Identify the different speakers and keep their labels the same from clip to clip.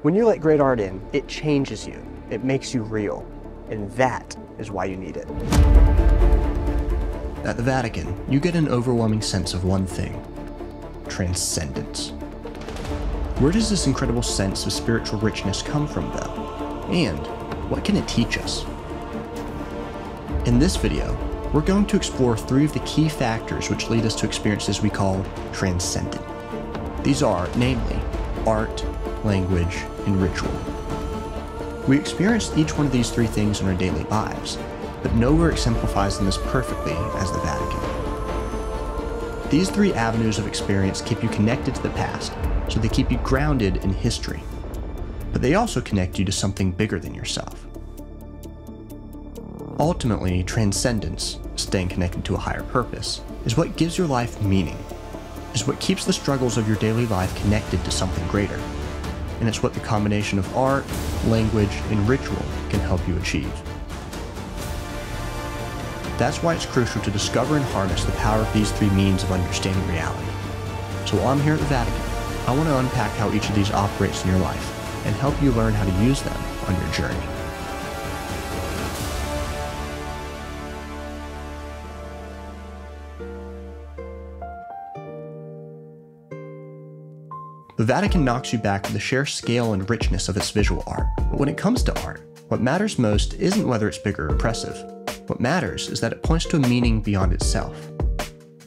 Speaker 1: When you let great art in, it changes you, it makes you real, and that is why you need it.
Speaker 2: At the Vatican, you get an overwhelming sense of one thing: transcendence. Where does this incredible sense of spiritual richness come from, though? And what can it teach us? In this video, we're going to explore 3 of the key factors which lead us to experiences we call transcendent. These are, namely, art, language, and ritual. We experience each one of these 3 things in our daily lives, but nowhere exemplifies them as perfectly as the Vatican. These 3 avenues of experience keep you connected to the past, so they keep you grounded in history. But they also connect you to something bigger than yourself. Ultimately, transcendence, staying connected to a higher purpose, is what gives your life meaning, is what keeps the struggles of your daily life connected to something greater, and it's what the combination of art, language, and ritual can help you achieve. That's why it's crucial to discover and harness the power of these 3 means of understanding reality. So while I'm here at the Vatican, I want to unpack how each of these operates in your life and help you learn how to use them on your journey. The Vatican knocks you back to the sheer scale and richness of its visual art. But when it comes to art, what matters most isn't whether it's big or impressive. What matters is that it points to a meaning beyond itself.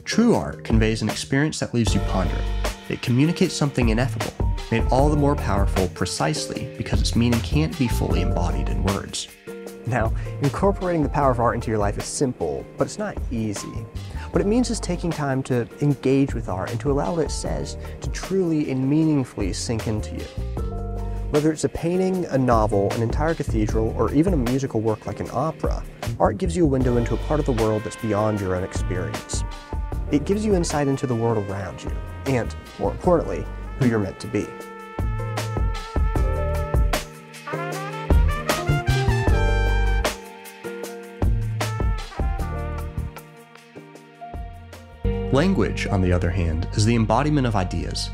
Speaker 2: True art conveys an experience that leaves you pondering. It communicates something ineffable, made all the more powerful precisely because its meaning can't be fully embodied in words.
Speaker 1: Now, incorporating the power of art into your life is simple, but it's not easy. What it means is taking time to engage with art and to allow what it says to truly and meaningfully sink into you. Whether it's a painting, a novel, an entire cathedral, or even a musical work like an opera, art gives you a window into a part of the world that's beyond your own experience. It gives you insight into the world around you, and, more importantly, who you're meant to be.
Speaker 2: Language, on the other hand, is the embodiment of ideas.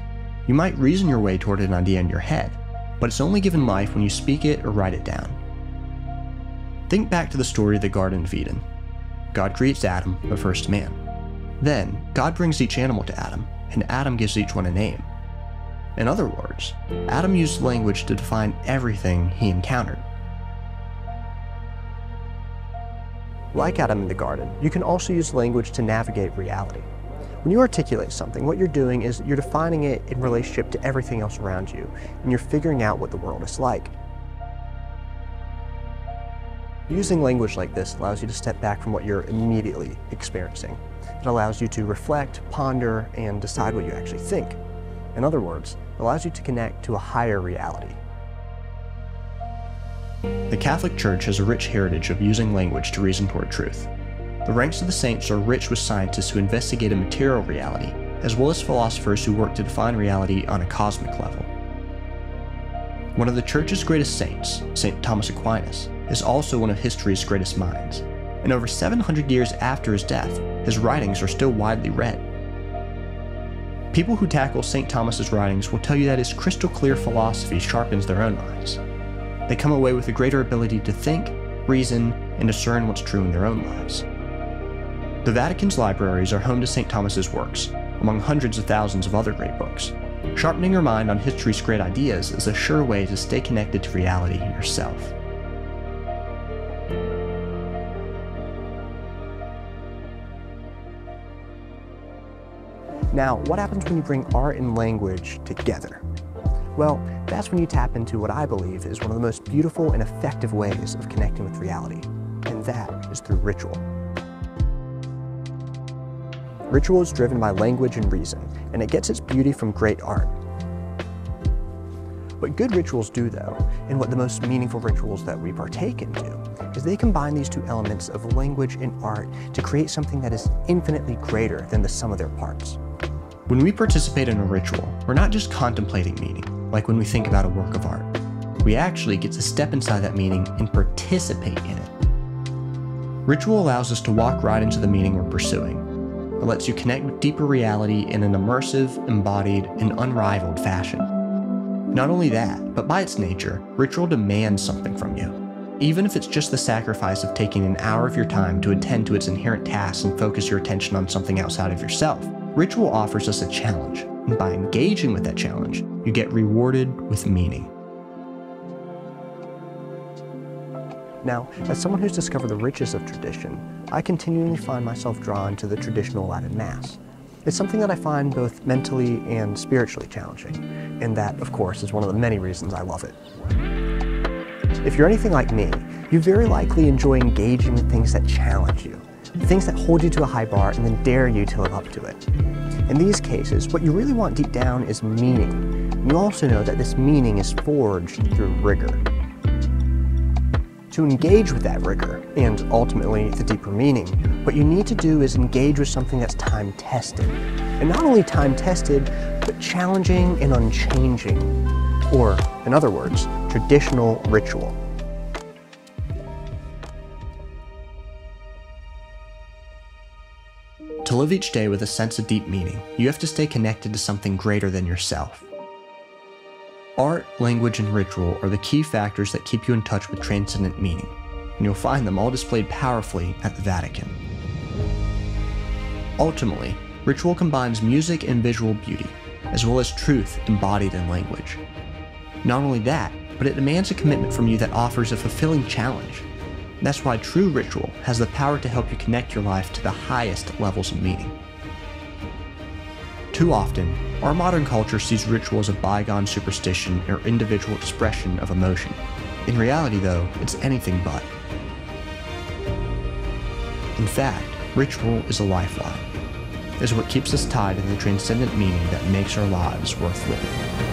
Speaker 2: You might reason your way toward an idea in your head, but it's only given life when you speak it or write it down. Think back to the story of the Garden of Eden. God creates Adam, but first man. Then, God brings each animal to Adam, and Adam gives each one a name. In other words, Adam used language to define everything he encountered.
Speaker 1: Like Adam in the garden, you can also use language to navigate reality. When you articulate something, what you're doing is you're defining it in relationship to everything else around you, and you're figuring out what the world is like. Using language like this allows you to step back from what you're immediately experiencing. It allows you to reflect, ponder, and decide what you actually think. In other words, it allows you to connect to a higher reality.
Speaker 2: The Catholic Church has a rich heritage of using language to reason toward truth. The ranks of the saints are rich with scientists who investigate a material reality, as well as philosophers who work to define reality on a cosmic level. One of the Church's greatest saints, St. Thomas Aquinas, is also one of history's greatest minds, and over 700 years after his death, his writings are still widely read. People who tackle St. Thomas's writings will tell you that his crystal clear philosophy sharpens their own minds. They come away with a greater ability to think, reason, and discern what's true in their own lives. The Vatican's libraries are home to St. Thomas's works, among hundreds of thousands of other great books. Sharpening your mind on history's great ideas is a sure way to stay connected to reality yourself.
Speaker 1: Now, what happens when you bring art and language together? Well, that's when you tap into what I believe is one of the most beautiful and effective ways of connecting with reality, and that is through ritual. Ritual is driven by language and reason, and it gets its beauty from great art. What good rituals do, though, and what the most meaningful rituals that we partake in do, is they combine these 2 elements of language and art to create something that is infinitely greater than the sum of their parts.
Speaker 2: When we participate in a ritual, we're not just contemplating meaning, like when we think about a work of art. We actually get to step inside that meaning and participate in it. Ritual allows us to walk right into the meaning we're pursuing. It lets you connect with deeper reality in an immersive, embodied, and unrivaled fashion. Not only that, but by its nature, ritual demands something from you. Even if it's just the sacrifice of taking an hour of your time to attend to its inherent tasks and focus your attention on something outside of yourself, ritual offers us a challenge, and by engaging with that challenge, you get rewarded with meaning.
Speaker 1: Now, as someone who's discovered the riches of tradition, I continually find myself drawn to the traditional Latin Mass. It's something that I find both mentally and spiritually challenging, and that, of course, is one of the many reasons I love it. If you're anything like me, you very likely enjoy engaging with things that challenge you, things that hold you to a high bar and then dare you to live up to it. In these cases, what you really want deep down is meaning. You also know that this meaning is forged through rigor. To engage with that rigor, and ultimately the deeper meaning, what you need to do is engage with something that's time-tested. And not only time-tested, but challenging and unchanging. Or, in other words, traditional ritual.
Speaker 2: To live each day with a sense of deep meaning, you have to stay connected to something greater than yourself. Art, language, and ritual are the key factors that keep you in touch with transcendent meaning, and you'll find them all displayed powerfully at the Vatican. Ultimately, ritual combines music and visual beauty, as well as truth embodied in language. Not only that, but it demands a commitment from you that offers a fulfilling challenge. That's why true ritual has the power to help you connect your life to the highest levels of meaning. Too often, our modern culture sees ritual as a bygone superstition or individual expression of emotion. In reality, though, it's anything but. In fact, ritual is a lifeline. It's what keeps us tied to the transcendent meaning that makes our lives worth living.